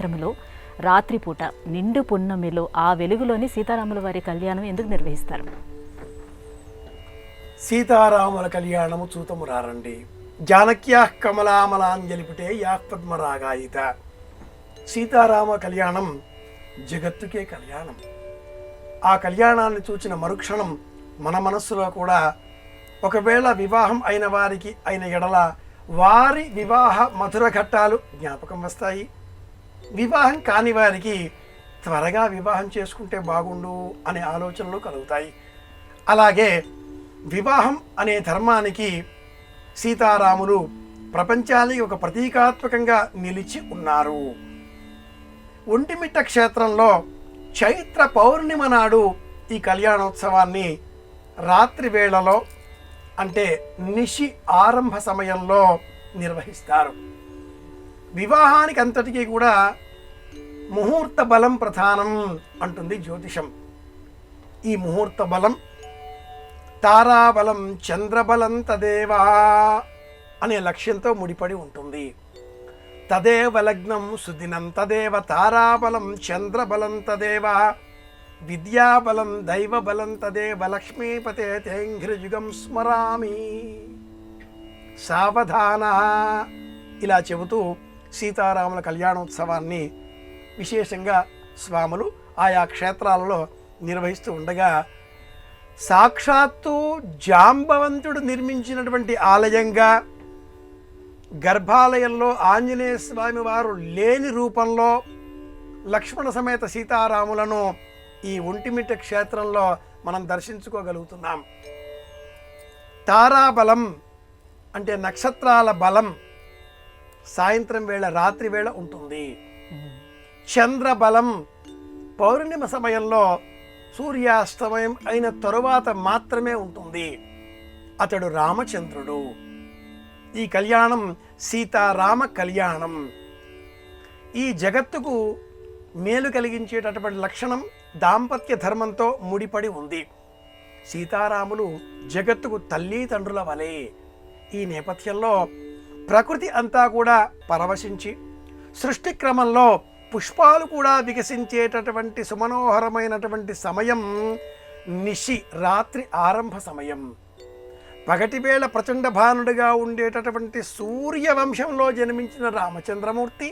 క్షేత్రంలో రాత్రిపూట నిండు పున్నమిలో ఆ వెలుగులోని సీతారాముల వారి కళ్యాణం ఎందుకు నిర్వహిస్తారు? సీతారాముల కళ్యాణము చూతము రారండి. జానక్యా కమలామలాంజలిపుటే యా పద్మరాగాయిత. సీతారామ కళ్యాణం జగత్తుకే కళ్యాణం. ఆ కళ్యాణాన్ని చూచిన మరుక్షణం మన మనస్సులో కూడా ఒకవేళ వివాహం అయిన వారికి అయిన ఎడల వారి వివాహ మధుర ఘట్టాలు జ్ఞాపకం వస్తాయి. వివాహం కాని వారికి త్వరగా వివాహం చేసుకుంటే బాగుండు అనే ఆలోచనలు కలుగుతాయి. అలాగే వివాహం అనే ధర్మానికి సీతారాములు ప్రపంచానికి ఒక ప్రతీకాత్మకంగా నిలిచి ఉన్నారు. ఒంటిమిట్ట క్షేత్రంలో చైత్ర పౌర్ణిమ నాడు ఈ కళ్యాణోత్సవాన్ని రాత్రి వేళలో అంటే నిశి ఆరంభ సమయంలో నిర్వహిస్తారు. వివాహానికి అంతటికీ కూడా ముహూర్త బలం ప్రధానం అంటుంది జ్యోతిషం. ఈ ముహూర్త బలం తారాబలం చంద్రబలం తదేవా అనే లక్ష్యంతో ముడిపడి ఉంటుంది. తదేవ లగ్నం సుదినం తదేవ తారాబలం చంద్రబలం తదేవ విద్యాబలం దైవబలం తదేవ లక్ష్మీపతే తేంఘ్రియుగం స్మరామి సావధాన. ఇలా చెబుతూ సీతారాముల కళ్యాణోత్సవాన్ని విశేషంగా స్వాములు ఆయా క్షేత్రాలలో నిర్వహిస్తూ ఉండగా సాక్షాత్తు జాంబవంతుడు నిర్మించినటువంటి ఆలయంగా గర్భాలయంలో ఆంజనేయ స్వామి వారు లేని రూపంలో లక్ష్మణ సమేత సీతారాములను ఈ ఒంటిమిట్ట క్షేత్రంలో మనం దర్శించుకోగలుగుతున్నాం. తారాబలం అంటే నక్షత్రాల బలం సాయంత్రం వేళ రాత్రి వేళ ఉంటుంది. చంద్రబలం పౌర్ణిమ సమయంలో సూర్యాస్తమయం అయిన తరువాత మాత్రమే ఉంటుంది. అతడు రామచంద్రుడు. ఈ కళ్యాణం సీతారామ కళ్యాణం. ఈ జగత్తుకు మేలు కలిగించేటటువంటి లక్షణం దాంపత్య ధర్మంతో ముడిపడి ఉంది. సీతారాములు జగత్తుకు తల్లి తండ్రుల వలె. ఈ నేపథ్యంలో ప్రకృతి అంతా కూడా పరవశించి సృష్టి క్రమంలో పుష్పాలు కూడా వికసించేటటువంటి సుమనోహరమైనటువంటి సమయం నిశి రాత్రి ఆరంభ సమయం. పగటివేళ ప్రచండ భానుడిగా ఉండేటటువంటి సూర్యవంశంలో జన్మించిన రామచంద్రమూర్తి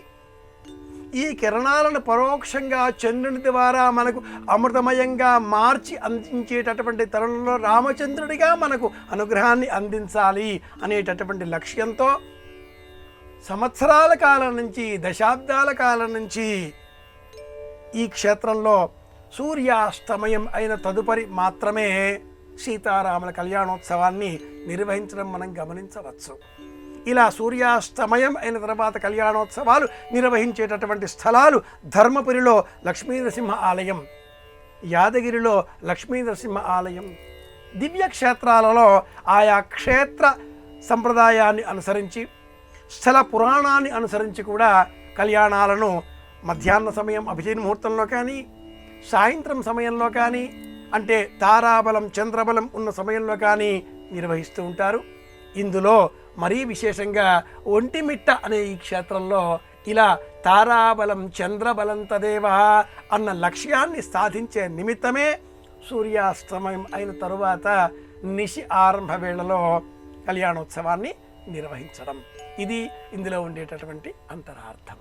ఈ కిరణాలను పరోక్షంగా చంద్రుని ద్వారా మనకు అమృతమయంగా మార్చి అందించేటటువంటి తరుణంలో రామచంద్రుడిగా మనకు అనుగ్రహాన్ని అందించాలి అనేటటువంటి లక్ష్యంతో సంవత్సరాల కాలం నుంచి దశాబ్దాల కాలం నుంచి ఈ క్షేత్రంలో సూర్యాస్తమయం అయిన తదుపరి మాత్రమే సీతారాముల కళ్యాణోత్సవాన్ని నిర్వహించడం మనం గమనించవచ్చు. ఇలా సూర్యాస్తమయం అయిన తర్వాత కళ్యాణోత్సవాలు నిర్వహించేటటువంటి స్థలాలు ధర్మపురిలో లక్ష్మీనరసింహ ఆలయం, యాదగిరిలో లక్ష్మీనరసింహ ఆలయం. దివ్య క్షేత్రాలలో ఆయా క్షేత్ర సంప్రదాయాన్ని అనుసరించి స్థల పురాణాన్ని అనుసరించి కూడా కళ్యాణాలను మధ్యాహ్న సమయం అభిజిత్ ముహూర్తంలో కానీ సాయంత్రం సమయంలో కానీ అంటే తారాబలం చంద్రబలం ఉన్న సమయంలో కానీ నిర్వహిస్తూ ఉంటారు. ఇందులో మరీ విశేషంగా ఒంటిమిట్ట అనే ఈ క్షేత్రంలో ఇలా తారాబలం చంద్రబలం తదేవ అన్న లక్ష్యాన్ని సాధించే నిమిత్తమే సూర్యాస్తమయం అయిన తరువాత నిశి ఆరంభ వేళలో కళ్యాణోత్సవాన్ని నిర్వహించడం. ఇది ఇందులో ఉండేటటువంటి అంతరార్థం.